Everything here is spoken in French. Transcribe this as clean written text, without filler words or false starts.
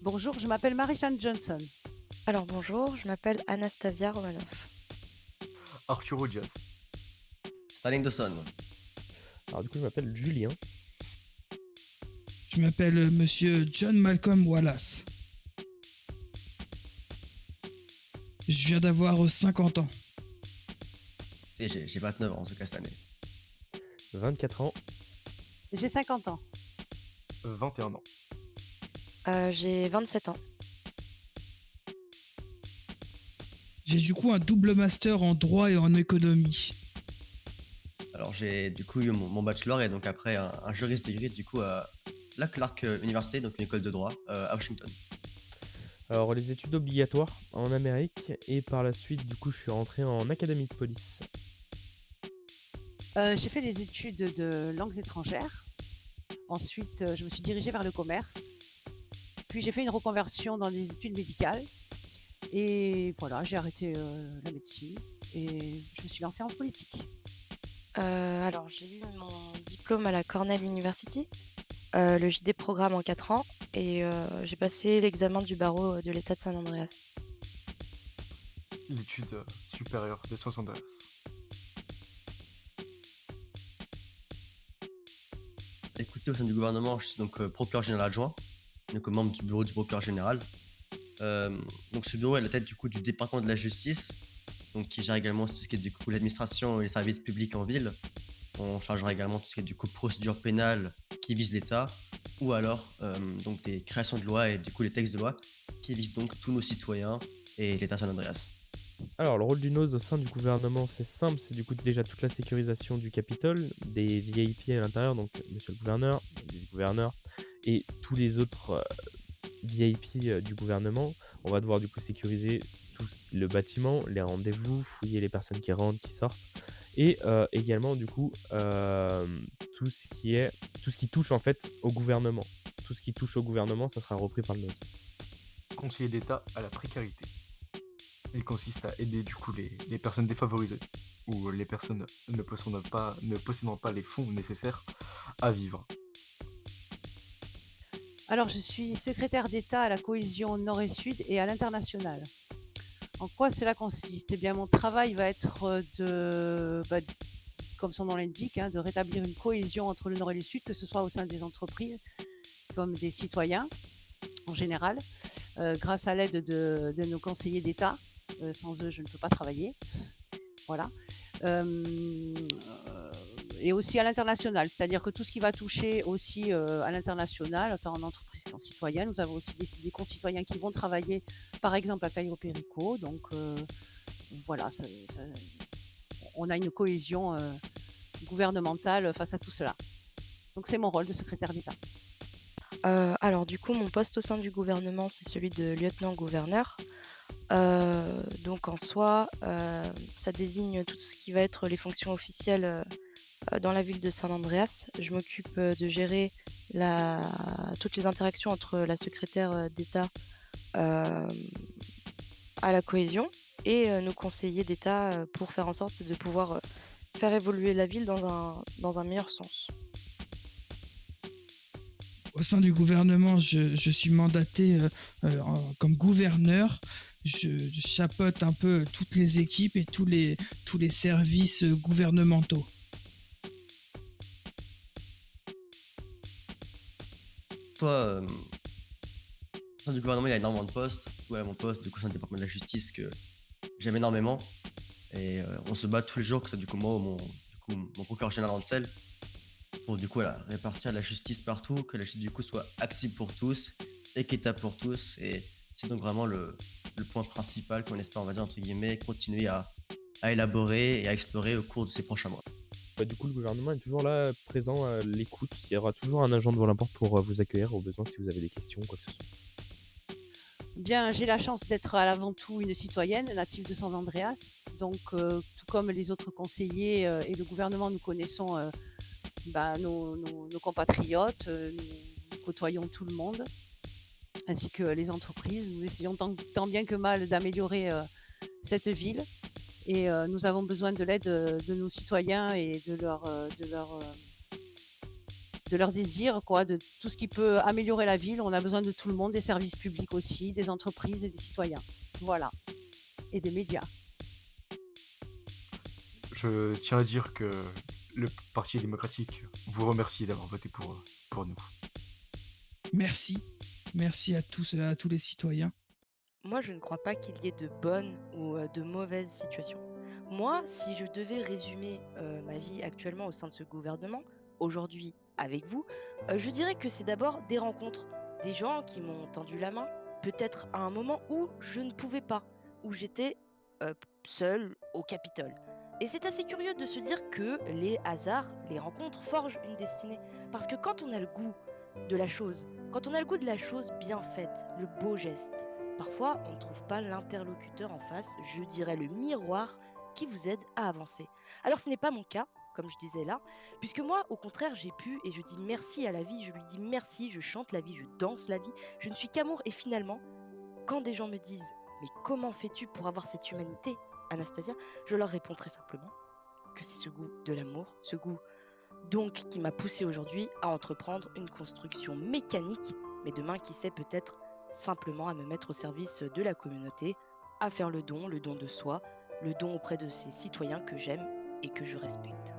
Bonjour, je m'appelle Marie-Jeanne Johnson. Alors bonjour, je m'appelle Anastasia Romanov. Arturo Diaz. Sterling Dawson. Alors du coup, je m'appelle Julien. Je m'appelle Monsieur John Malcolm Wallace. Je viens d'avoir 50 ans. Et j'ai 29 ans en tout cas cette année. 24 ans. J'ai 50 ans. 21 ans. J'ai 27 ans. J'ai du coup un double master en droit et en économie. Alors j'ai du coup eu mon bachelor et donc après un jurist degree du coup à la Clark University, donc une école de droit à Washington. Alors les études obligatoires en Amérique et par la suite, du coup, je suis rentré en académie de police. J'ai fait des études de langues étrangères. Ensuite, je me suis dirigée vers le commerce. Puis j'ai fait une reconversion dans les études médicales. Et voilà, j'ai arrêté la médecine et je me suis lancée en politique. Alors j'ai eu mon diplôme à la Cornell University, le JD programme en 4 ans et j'ai passé l'examen du barreau de l'État de San Andreas. L'étude supérieure de San Andreas. Écoutez, au sein du gouvernement, je suis donc procureur général adjoint, donc membre du bureau du procureur général. Donc ce bureau est à la tête du coup du département de la justice, donc qui gère également tout ce qui est du coup l'administration et les services publics en ville. On chargera également tout ce qui est du coup procédure pénale qui vise l'État, ou alors donc des créations de lois et du coup les textes de loi qui visent donc tous nos citoyens et l'État San Andreas. Alors le rôle du NOS au sein du gouvernement, c'est simple, c'est du coup déjà toute la sécurisation du Capitole, des VIP à l'intérieur, donc monsieur le gouverneur, le vice-gouverneur et tous les autres VIP du gouvernement. On va devoir du coup sécuriser tout le bâtiment, les rendez-vous, fouiller les personnes qui rentrent, qui sortent. Et également du coup tout ce qui touche en fait au gouvernement. Tout ce qui touche au gouvernement, ça sera repris par le NOS. Conseiller d'État à la précarité. Il consiste à aider du coup les personnes défavorisées ou les personnes ne possédant pas les fonds nécessaires à vivre. Alors, je suis secrétaire d'État à la cohésion Nord et Sud et à l'international. En quoi cela consiste? Eh bien, mon travail va être comme son nom l'indique, de rétablir une cohésion entre le Nord et le Sud, que ce soit au sein des entreprises comme des citoyens en général, grâce à l'aide de nos conseillers d'État. Sans eux, je ne peux pas travailler. Voilà. Et aussi à l'international, c'est-à-dire que tout ce qui va toucher aussi à l'international, tant en entreprise qu'en citoyen. Nous avons aussi des concitoyens qui vont travailler, par exemple, à Cairo Perico. Donc voilà, on a une cohésion gouvernementale face à tout cela. Donc c'est mon rôle de secrétaire d'État. Alors du coup mon poste au sein du gouvernement c'est celui de lieutenant-gouverneur. Donc en soi, ça désigne tout ce qui va être les fonctions officielles dans la ville de San Andreas. Je m'occupe de gérer toutes les interactions entre la secrétaire d'État à la cohésion et nos conseillers d'État pour faire en sorte de pouvoir faire évoluer la ville dans un meilleur sens. Au sein du gouvernement, je suis mandaté comme gouverneur. Je chapeaute un peu toutes les équipes et tous les services gouvernementaux. Toi, au sein du gouvernement, il y a énormément de postes. Ouais, mon poste, du coup, c'est un département de la justice que j'aime énormément. Et on se bat tous les jours, que ce soit du coup moi ou mon procureur général Ansel, pour du coup répartir la justice partout, que la justice du coup soit accessible pour tous, équitable pour tous. Et c'est donc vraiment le point principal qu'on espère, on va dire, entre guillemets, continuer à élaborer et à explorer au cours de ces prochains mois. Du coup, le gouvernement est toujours là, présent à l'écoute. Il y aura toujours un agent devant la porte pour vous accueillir au besoin si vous avez des questions ou quoi que ce soit. Bien, j'ai la chance d'être avant tout une citoyenne native de San Andreas. Donc, tout comme les autres conseillers et le gouvernement, nous connaissons nos compatriotes, nous côtoyons tout le monde, ainsi que les entreprises. Nous essayons tant bien que mal d'améliorer cette ville. Et nous avons besoin de l'aide de nos citoyens et de de leurs désirs, quoi, de tout ce qui peut améliorer la ville. On a besoin de tout le monde, des services publics aussi, des entreprises et des citoyens. Voilà. Et des médias. Je tiens à dire que le Parti démocratique vous remercie d'avoir voté pour nous. Merci. Merci à tous les citoyens. Moi, je ne crois pas qu'il y ait de bonnes ou de mauvaises situations. Moi, si je devais résumer ma vie actuellement au sein de ce gouvernement, aujourd'hui avec vous, je dirais que c'est d'abord des rencontres, des gens qui m'ont tendu la main, peut-être à un moment où je ne pouvais pas, où j'étais seule au Capitole. Et c'est assez curieux de se dire que les hasards, les rencontres forgent une destinée. Parce que quand on a le goût de la chose, quand on a le goût de la chose bien faite, le beau geste, parfois on ne trouve pas l'interlocuteur en face, je dirais le miroir qui vous aide à avancer. Alors ce n'est pas mon cas, comme je disais là, puisque moi au contraire j'ai pu et je dis merci à la vie, je lui dis merci, je chante la vie, je danse la vie, je ne suis qu'amour et finalement, quand des gens me disent mais comment fais-tu pour avoir cette humanité, Anastasia, je leur réponds très simplement que c'est ce goût de l'amour, ce goût donc qui m'a poussé aujourd'hui à entreprendre une construction mécanique, mais demain qui sait peut-être simplement à me mettre au service de la communauté, à faire le don de soi, le don auprès de ces citoyens que j'aime et que je respecte.